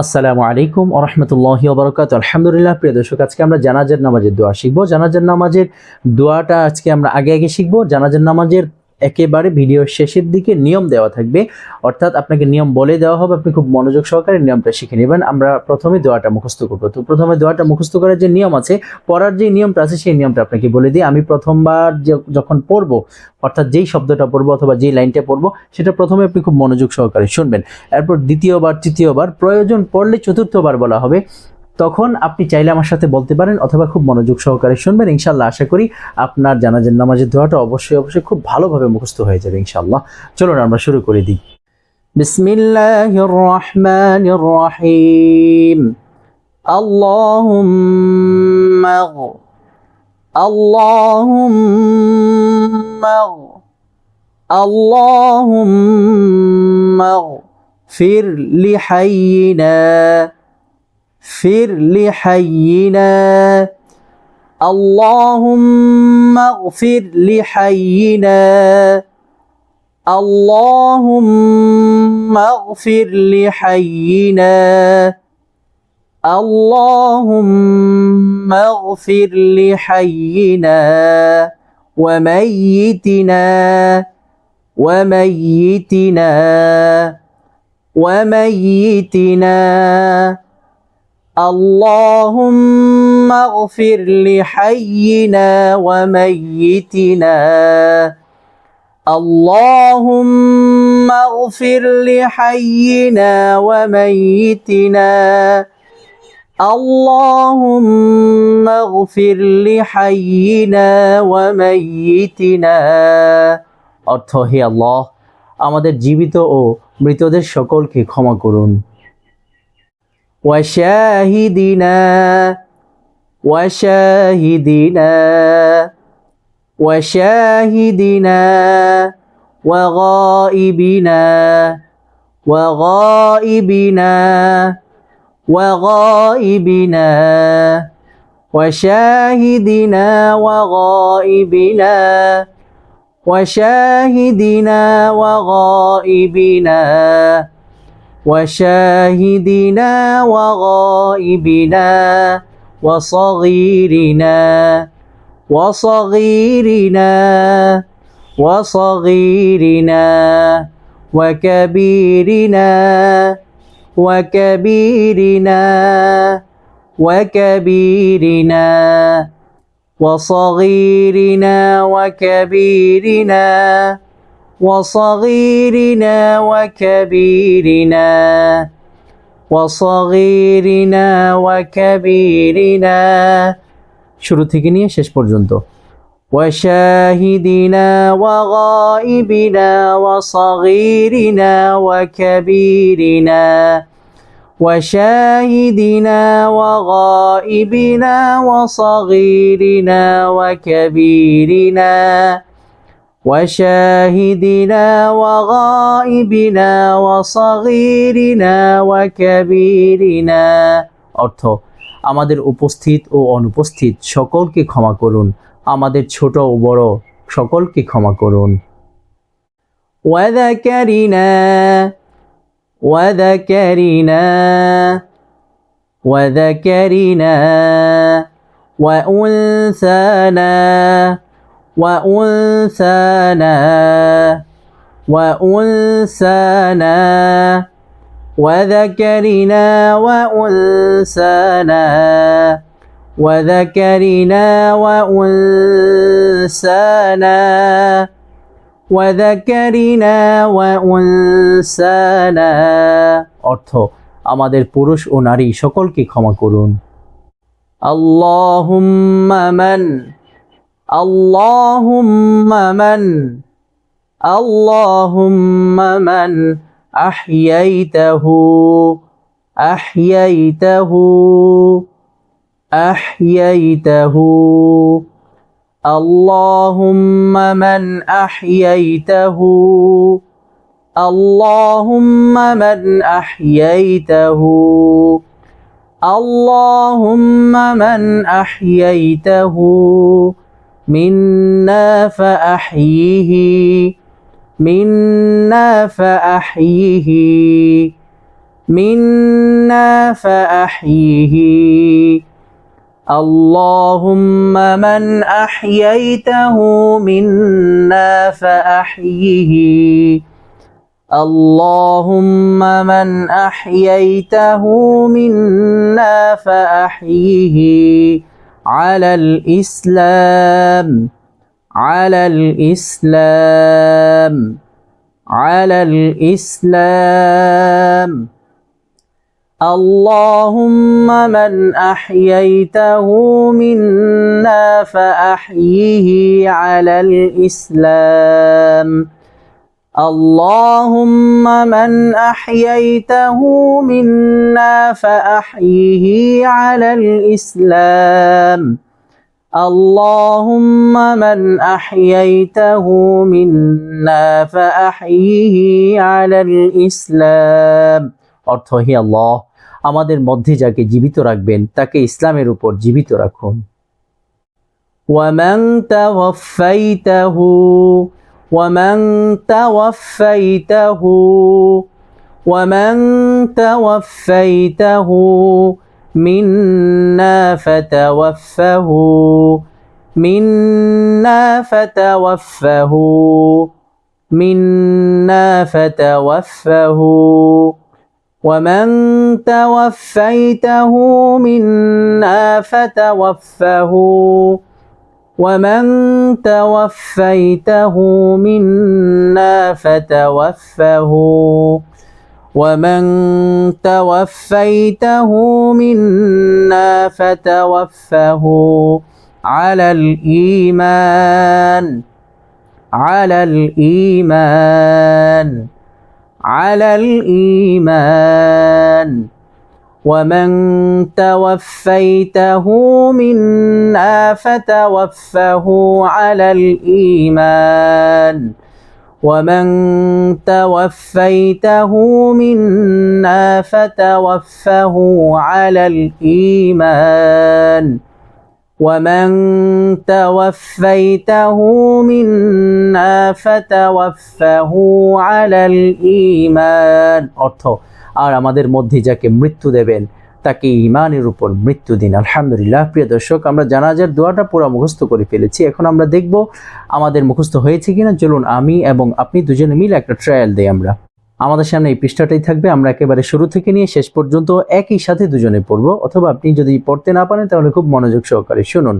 আসসালামু আলাইকুম ওয়া রাহমাতুল্লাহি ওয়া বারাকাতুহু। আলহামদুলিল্লাহ, প্রিয় দর্শক, আজকে আমরা জানাজার নামাজের দোয়া শিখব। জানাজার নামাজের দোয়াটা আজকে আমরা আগে শিখব। জানাজার নামাজের একেবারে ভিডিওর শেষের দিকে নিয়ম দেওয়া থাকবে, অর্থাৎ আপনাকে নিয়ম বলে দেওয়া হবে, আপনি খুব মনোযোগ সহকারে নিয়মটা শিখে নেবেন। আমরা প্রথমে দোয়াটা মুখস্থ করব। তো প্রথমে দোয়াটা মুখস্থ করার যে নিয়ম আছে, পড়ার যে নিয়মটা আছে, সেই নিয়মটা আপনাকে বলে দিই। আমি প্রথমবার যখন পড়ব, অর্থাৎ যেই শব্দটা পড়বো অথবা যেই লাইনটা পড়বো, সেটা প্রথমে আপনি খুব মনোযোগ সহকারে শুনবেন। এরপর দ্বিতীয়বার, তৃতীয়বার, প্রয়োজন পড়লে চতুর্থবার বলা হবে। তখন আপনি চাইলে আমার সাথে বলতে পারেন অথবা খুব মনোযোগ সহকারে শুনবেন। ইনশাআল্লাহ আশা করি আপনার জানাজার নামাজের দোয়াটা অবশ্যই খুব ভালোভাবে মুখস্থ হয়ে যাবে ইনশাআল্লাহ। চলুন আমরা শুরু করে দিই। বিসমিল্লাহির রহমানির রহিম। আল্লাহুম্মা আল্লাহুম্মা আল্লাহুম্মা اغفر لحينا اغفر لحينا اللهم اغفر لحينا اللهم اغفر لحينا اللهم اغفر لحينا وميتنا وميتنا وميتنا اللهم اغفر لحينا وميتنا اللهم اغفر لحينا وميتنا اللهم اغفر لحينا وميتنا। অর্থ: হে আল্লাহ, আমাদের জীবিত ও মৃতদের সকলকে ক্ষমা করুন। ওয়াশাহিদিনা ওয়াশাহিদিনা ওয়াশাহিদিনা ওয়াগাইবিনা ওয়াগাইবিনা وغائبنا وشاهدنا وغائبنا وشاهدنا وغائبنا وشاهدنا وغائبنا وصغيرنا وصغيرنا وصغيرنا وكبيرنا وكبيرنا وكبيرنا وصغيرنا وكبيرنا وصغيرنا وكبيرنا وصغيرنا وكبيرنا। শুরু থেকে নিয়ে শেষ পর্যন্ত। وشاهدنا وغائبنا وصغيرنا وكبيرنا وشاهدنا وغائبنا وصغيرنا وكبيرنا وشاهدنا وغائبنا وصغيرنا وكبيرنا। অর্থ: আমাদের উপস্থিত ও অনুপস্থিত সকলকে ক্ষমা করুন, আমাদের ছোট ও বড় সকলকে ক্ষমা করুন। ওয়াযাকারিনা ওয়াযাকারিনা ওয়াযাকারিনা ওয়াউনসানা ওয়াউনসানা ওয়াউনসানা وذكرنا وأنثانا وذكرنا وأنثانا وذكرنا وأنثانا। অর্থ: আমাদের পুরুষ ও নারী সকলকে ক্ষমা করুন। আল্লাহুম্মা মান আল্লাহুম্মা মান আল্লাহুম্মা মান আহইয়াইতাহু আহইয়াইতাহু আহইয়াইতাহু আল্লাহুম্মা মান আহইয়াইতাহু আল্লাহুম্মা মান আহইয়াইতাহু আল্লাহুম্মা মান আহইয়াইতাহু মিন্না ফাআহইহি منا فأحيه منا فأحيه اللهم من أحييته منا فأحيه اللهم من أحييته منا فأحيه على الإسلام على الإسلام على الإسلام اللهم من أحييته منا فأحيه على الإسلام اللهم من أحييته منا فأحيه على الإسلام اللهم من أحييته منا فأحيه على الإسلام অর্থ হে আল্লাহ আমাদের মধ্যে যাকে জীবিত রাখবেন তাকে ইসলামের উপর জীবিত রাখুন ومن توفيته ومن توفيته ومن توفيته منا فتوفه منا فتوفه منا فتوفه ومن توفيته منا فتوفه ومن توفيته منا فتوفه ومن توفيته منا فتوفه على الإيمان على الإيمان على الإيمان ومن توفيته منا فتوفه على الإيمان ومن توفيته منا فتوفه على الإيمان ومن توفيته منا فتوفه على الإيمان অর্থ আর আমাদের মধ্যে যাকে মৃত্যু দেবেন তাকে ঈমানের উপর মৃত্যু দিন আলহামদুলিল্লাহ প্রিয় দর্শক আমরা জানাজার দোয়াটা পুরো মুখস্থ করে ফেলেছি এখন আমরা দেখব আমাদের মুখস্থ হয়েছে কিনা চলুন আমি এবং আপনি দুজনে মিলে একটা ট্রায়াল দেই আমরা আমাদের সামনে এই পৃষ্ঠাটাই থাকবে আমরা একেবারে শুরু থেকে নিয়ে শেষ পর্যন্ত একই সাথে দুজনে পড়ব অথবা আপনি যদি পড়তে না পারেন তাহলে খুব মনোযোগ সহকারে শুনুন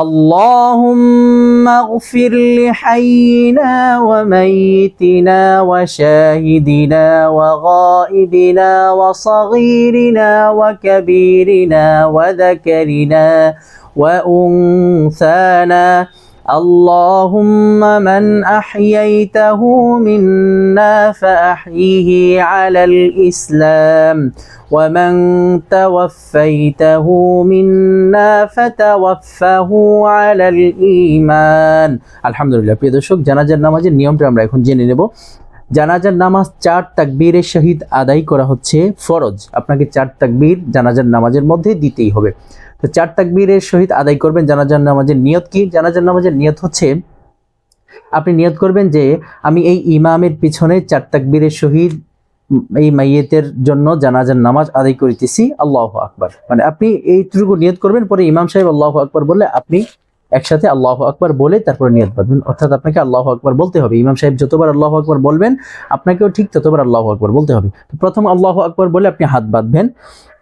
اللهم اغفر لحينا وميتنا وشاهدنا وغائبنا وصغيرنا وكبيرنا وذكرنا وأنثانا اللهم من أحييته منا فأحيه على الإسلام ومن توفيته منا فتوفه على الإيمان আলহামদুলিল্লাহ প্রিয় দর্শক জানাজার নামাজের নিয়মটা আমরা এখন জেনে নেব জানাজার নামাজ 4 তাকবীরের সহিত আদায় করা হচ্ছে ফরজ আপনাকে 4 তাকবীর জানাজার নামাজের মধ্যে দিতেই হবে তো 4 তাকবীরের সহিত আদায় করবেন জানাজার নামাজের নিয়ত কি জানাজার নামাজের নিয়ত হচ্ছে আপনি নিয়ত করবেন যে আমি এই ইমামের পিছনে 4 তাকবীরের সহিত এই মাইয়েতের জন্য জানাজার নামাজ আদায় করিতেছি আল্লাহু আকবার মানে আপনি এইটুকু নিয়ত করবেন পরে ইমাম সাহেব আল্লাহু আকবার বললে আপনি একসাথে আল্লাহু আকবার বলে তারপর নিয়ত বাঁধবেন অর্থাৎ আপনাকে আল্লাহু আকবার বলতে হবে ইমাম সাহেব যতবার আল্লাহু আকবার বলবেন আপনাকেও ঠিক ততবার আল্লাহু আকবার বলতে হবে তো প্রথম আল্লাহু আকবার বলে আপনি হাত বাঁধবেন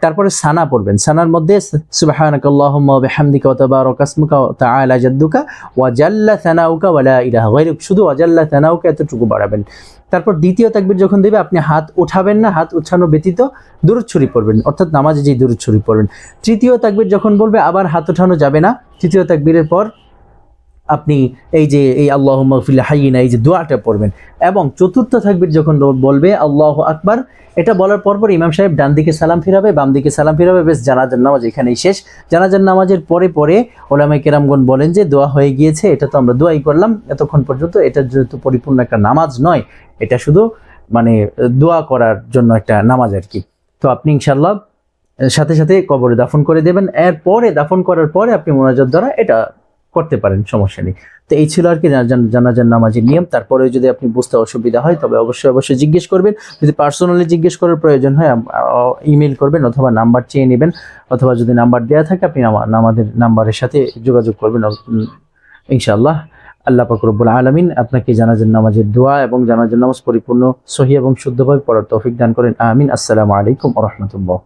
তারপরে সানা পড়বেন সানার মধ্যে সুবহানাকাল্লাহুম্মা ওয়া বিহামদিকা ওয়া তাবারাকা ইসমুকা ওয়া তাআলা জাদ্দুকা ওয়া জাল্লা সানাউকা ওয়া লা ইলাহা গায়রুক শুধু ওয়া জাল্লা সানাউকা এতটুকু বাড়াবেন তারপর দ্বিতীয় তাকবীর যখন দেবে আপনি হাত উঠাবেন না হাত উঠানো ব্যতীত দুরূদ শরীফ পড়বেন অর্থাৎ নামাজে যে দুরূদ শরীফ পড়বেন তৃতীয় তাকবীর যখন বলবে আবার হাত উঠানো যাবে না তৃতীয় তাকবীরের পর আপনি এই যে এই আল্লাহুম্মা ফিল হাইয়িনা এই যে দোয়াটা পড়বেন এবং চতুর্থ তাকবীর যখন বলবে আল্লাহু আকবার এটা বলার পর ইমাম সাহেব ডান দিকে সালাম ফিরাবে বাম দিকে সালাম ফিরাবে বেশ জানাজার নামাজ এখানেই শেষ জানাজার নামাজের পরে ওলামায়ে কেরামগণ বলেন যে দোয়া হয়ে গিয়েছে এটা তো আমরা দোয়াই করলাম এতক্ষণ পর্যন্ত এটা যেহেতু পরিপূর্ণ একটা নামাজ নয় এটা শুধু মানে দোয়া করার জন্য একটা নামাজ আর কি তো আপনি ইনশাআল্লাহ সাথে সাথে কবরে দাফন করে দেবেন এরপরে দাফন করার পরে আপনি মোনাজাত দ্বারা এটা করতে পারেন, সমস্যা নেই। তো এই ছিল আর কি জানাজার নামাজের নিয়ম। তারপরে যদি আপনি বুঝতে অসুবিধা হয় তবে অবশ্যই জিজ্ঞেস করবেন। যদি পার্সোনালি জিজ্ঞেস করার প্রয়োজন হয় ইমেল করবেন অথবা নাম্বার চেয়ে নেবেন, অথবা যদি নাম্বার দেওয়া থাকে আপনি আমাদের নাম্বারের সাথে যোগাযোগ করবেন ইনশাআল্লাহ। আল্লাহ পাক রব্বুল আলামিন আপনাকে জানাজার নামাজের দোয়া এবং জানাজার নামাজ পরিপূর্ণ সহিহ এবং শুদ্ধভাবে পড়ার তৌফিক দান করেন। আমিন। আসসালামু আলাইকুম ওয়া রাহমাতুল্লাহ।